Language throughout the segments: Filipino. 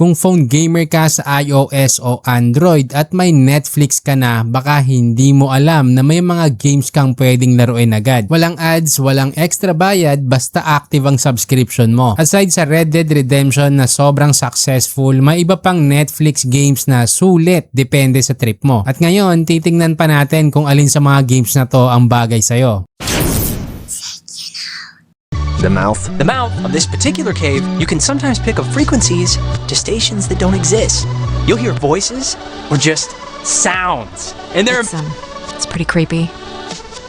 Kung phone gamer ka sa iOS o Android at may Netflix ka na, baka hindi mo alam na may mga games kang pwedeng laruin agad. Walang ads, walang extra bayad, basta active ang subscription mo. Aside sa Red Dead Redemption na sobrang successful, may iba pang Netflix games na sulit, depende sa trip mo. At ngayon, titingnan pa natin kung alin sa mga games na to ang bagay sa'yo. The mouth of this particular cave, you can sometimes pick up frequencies to stations that don't exist. You'll hear voices or just sounds. And they're It's pretty creepy.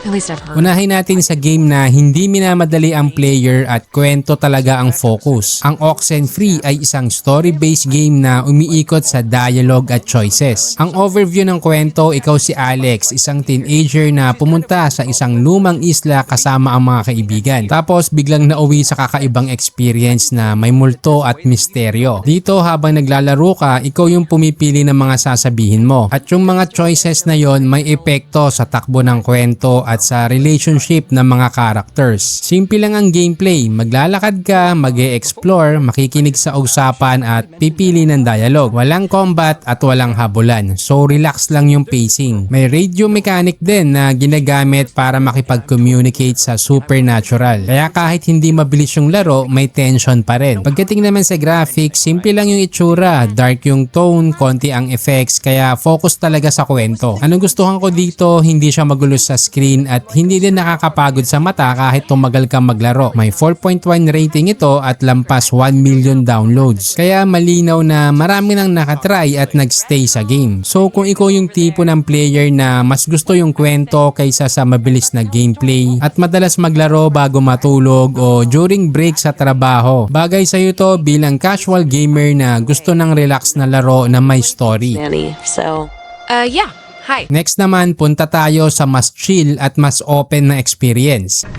At least I've heard. Unahin natin sa game na hindi minamadali ang player at kwento talaga ang focus. Ang Oxenfree ay isang story-based game na umiikot sa dialogue at choices. Ang overview ng kwento, ikaw si Alex, isang teenager na pumunta sa isang lumang isla kasama ang mga kaibigan. Tapos biglang nauwi sa kakaibang experience na may multo at misteryo. Dito habang naglalaro ka, ikaw yung pumipili ng mga sasabihin mo. At yung mga choices na yon may epekto sa takbo ng kwento at sa relationship ng mga characters. Simple lang ang gameplay, maglalakad ka, mag-e-explore, makikinig sa usapan at pipili ng dialogue. Walang combat at walang habulan, so relax lang yung pacing. May radio mechanic din na ginagamit para makipag-communicate sa supernatural. Kaya kahit hindi mabilis yung laro, may tension pa rin. Pagdating naman sa graphics, simple lang yung itsura, dark yung tone, konti ang effects, kaya focus talaga sa kwento. Anong gustuhan ko dito, hindi siya magulo sa screen at hindi din nakakapagod sa mata kahit tumagal kang maglaro. May 4.1 rating ito at lampas 1 million downloads. Kaya malinaw na marami nang nakatry at nagstay sa game. So kung ikaw yung tipo ng player na mas gusto yung kwento kaysa sa mabilis na gameplay at madalas maglaro bago matulog o during break sa trabaho, bagay sa'yo to bilang casual gamer na gusto ng relax na laro na may story. Yeah. Hi. Next naman, punta tayo sa mas chill at mas open na experience.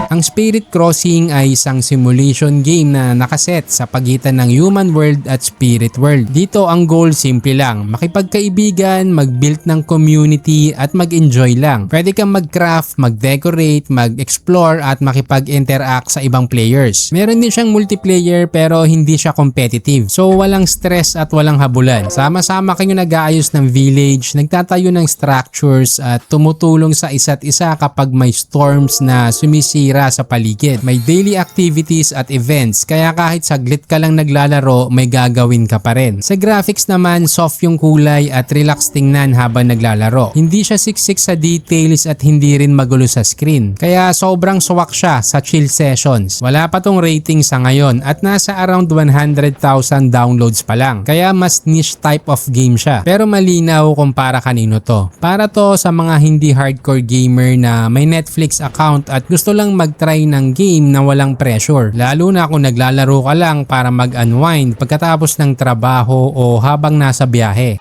Ang Spirit Crossing ay isang simulation game na nakaset sa pagitan ng human world at spirit world. Dito ang goal simple lang, makipagkaibigan, mag-build ng community at mag-enjoy lang. Pwede kang mag-craft, mag-decorate, mag-explore at makipag-interact sa ibang players. Meron din siyang multiplayer pero hindi siya competitive. So walang stress at walang habulan. Sama-sama kayo nag-aayos ng village, nagtatayo ng structures at tumutulong sa isa't isa kapag may storms na sumisira sa paligid. May daily activities at events kaya kahit saglit ka lang naglalaro may gagawin ka pa rin. Sa graphics naman, soft yung kulay at relax tingnan habang naglalaro. Hindi siya siksik sa details at hindi rin magulo sa screen. Kaya sobrang swak siya sa chill sessions. Wala pa tong rating sa ngayon at nasa around 100,000 downloads pa lang. Kaya mas niche type of game siya. Pero malinaw kung para kanino to. Para to sa mga hindi hardcore gamer na may Netflix account at gusto lang mag-try ng game na walang pressure. Lalo na kung naglalaro ka lang para mag-unwind pagkatapos ng trabaho o habang nasa biyahe.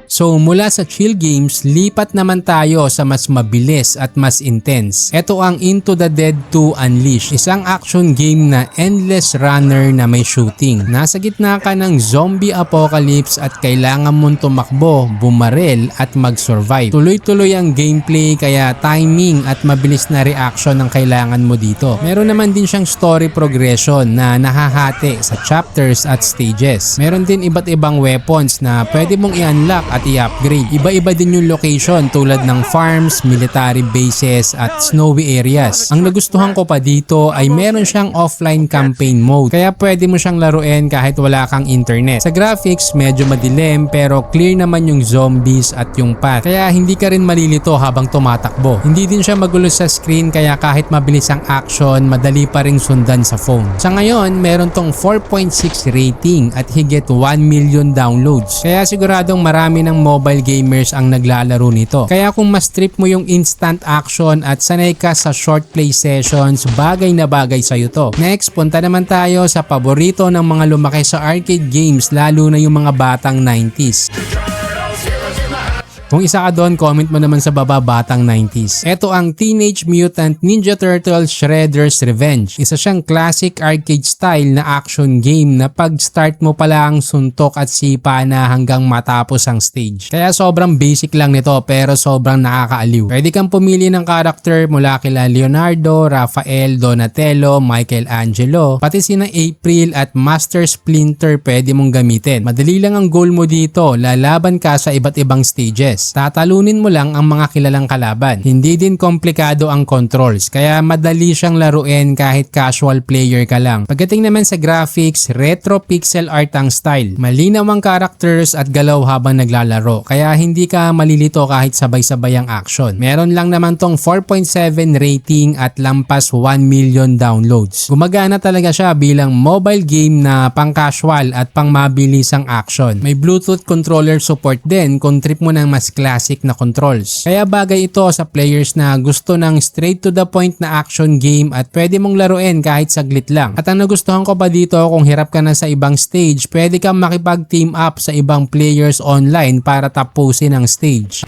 So mula sa chill games, lipat naman tayo sa mas mabilis at mas intense. Ito ang Into the Dead 2 Unleashed, isang action game na endless runner na may shooting. Nasa gitna ka ng zombie apocalypse at kailangan mong tumakbo, bumarel at mag-survive. Tuloy-tuloy ang gameplay kaya timing at mabilis na reaction ang kailangan mo dito. Meron naman din siyang story progression na nahahati sa chapters at stages. Meron din iba't ibang weapons na pwede mong i-unlock at i-upgrade. Iba-iba din yung location tulad ng farms, military bases at snowy areas. Ang nagustuhan ko pa dito ay meron siyang offline campaign mode kaya pwede mo siyang laruin kahit wala kang internet. Sa graphics medyo madilim pero clear naman yung zombies at yung path kaya hindi ka rin malilito habang tumatakbo. Hindi din siya magulo sa screen kaya kahit mabilis ang action madali pa ring sundan sa phone. Sa ngayon meron tong 4.6 rating at higit 1 million downloads kaya siguradong marami ng mobile gamers ang naglalaro nito. Kaya kung mas trip mo yung instant action at sanay ka sa short play sessions, bagay na bagay sa'yo to. Next, punta naman tayo sa paborito ng mga lumaki sa arcade games lalo na yung mga batang 90s. Kung isa ka doon, comment mo naman sa baba, batang 90s. Ito ang Teenage Mutant Ninja Turtles Shredder's Revenge. Isa siyang classic arcade style na action game na pag start mo pala ang suntok at sipa na hanggang matapos ang stage. Kaya sobrang basic lang nito pero sobrang nakakaaliw. Pwede kang pumili ng character mula kila Leonardo, Raphael, Donatello, Michelangelo, pati sina April at Master Splinter pwede mong gamitin. Madali lang ang goal mo dito, lalaban ka sa iba't ibang stages. Tatalunin mo lang ang mga kilalang kalaban. Hindi din komplikado ang controls, kaya madali siyang laruin kahit casual player ka lang. Pagdating naman sa graphics, retro pixel art ang style. Malinaw ang characters at galaw habang naglalaro, kaya hindi ka malilito kahit sabay-sabay ang action. Meron lang naman tong 4.7 rating at lampas 1 million downloads. Gumagana talaga siya bilang mobile game na pang-casual at pang-mabilis ang action. May Bluetooth controller support din kung trip mo ng mas classic na controls. Kaya bagay ito sa players na gusto ng straight to the point na action game at pwede mong laruin kahit saglit lang. At ang nagustuhan ko pa dito, kung hirap ka na sa ibang stage, pwede kang makipag-team up sa ibang players online para tapusin ang stage.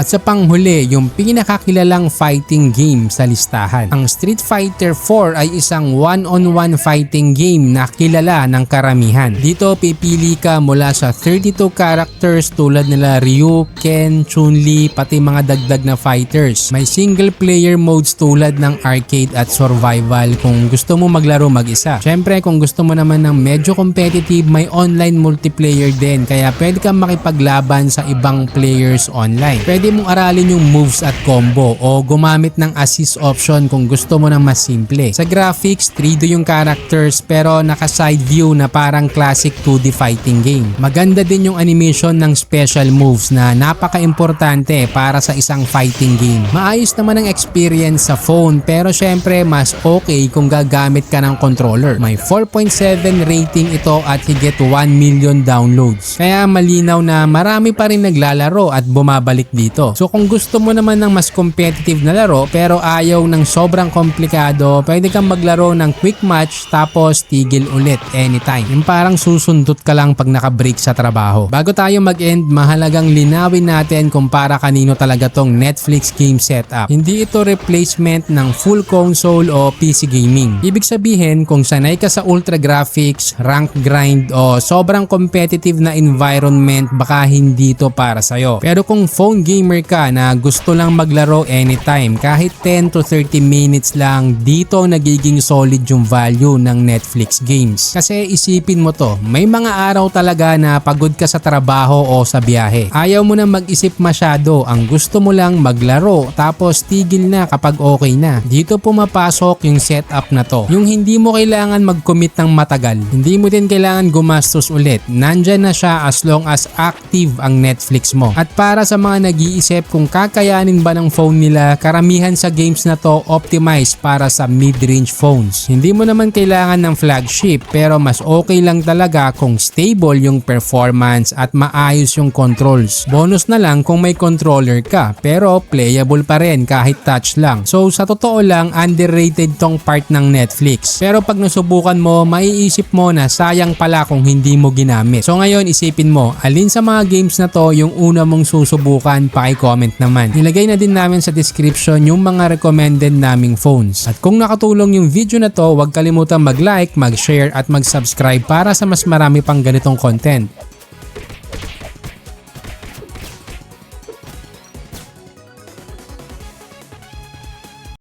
At sa panghuli, yung pinakakilalang fighting game sa listahan. Ang Street Fighter 4 ay isang one-on-one fighting game na kilala ng karamihan. Dito pipili ka mula sa 32 characters tulad nila Ryu, Ken, Chun-Li, pati mga dagdag na fighters. May single player modes tulad ng arcade at survival kung gusto mo maglaro mag-isa. Syempre kung gusto mo naman ng medyo competitive, may online multiplayer din kaya pwede kang makipaglaban sa ibang players online. Pwede mong aralin yung moves at combo o gumamit ng assist option kung gusto mo ng mas simple. Sa graphics, 3D yung characters pero naka side view na parang classic 2D fighting game. Maganda din yung animation ng special moves na napaka-importante para sa isang fighting game. Maayos naman ang experience sa phone pero syempre mas okay kung gagamit ka ng controller. May 4.7 rating ito at higit 1 million downloads. Kaya malinaw na marami pa rin naglalaro at bumabalik dito. So kung gusto mo naman ng mas competitive na laro pero ayaw ng sobrang komplikado, pwede kang maglaro ng quick match tapos tigil ulit anytime. Yung parang susundot ka lang pag naka-break sa trabaho. Bago tayo mag-end, mahalagang linawin natin kung para kanino talaga tong Netflix game setup. Hindi ito replacement ng full console o PC gaming. Ibig sabihin, kung sanay ka sa ultra graphics, rank grind o sobrang competitive na environment, baka hindi ito para sa'yo. Pero kung phone gamer ka na gusto lang maglaro anytime, kahit 10 to 30 minutes lang, dito nagiging solid yung value ng Netflix games. Kasi isipin mo to, may mga araw talaga na pagod ka sa trabaho o sa biyahe. Ayaw mo na mag-isip masyado, ang gusto mo lang maglaro tapos tigil na kapag okay na. Dito pumapasok yung setup na to. Yung hindi mo kailangan mag-commit ng matagal, hindi mo din kailangan gumastos ulit. Nandyan na siya as long as active ang Netflix mo. At para sa mga nag-iisip kung kakayanin ba ng phone nila, karamihan sa games na to optimized para sa mid-range phones. Hindi mo naman kailangan ng flagship pero mas okay lang talaga kung stable yung performance at maayos yung controls. Bonus na lang kung may controller ka pero playable pa rin kahit touch lang. So sa totoo lang, underrated tong part ng Netflix. Pero pag nasubukan mo, maiisip mo na sayang pala kung hindi mo ginamit. So ngayon isipin mo, alin sa mga games na to yung una mong susubukan, paki-comment naman. Nilagay na din namin sa description yung mga recommended naming phones. At kung nakatulong yung video na to, huwag kalimutan mag-like, mag-share at mag-subscribe para sa mas marami pang ganitong content.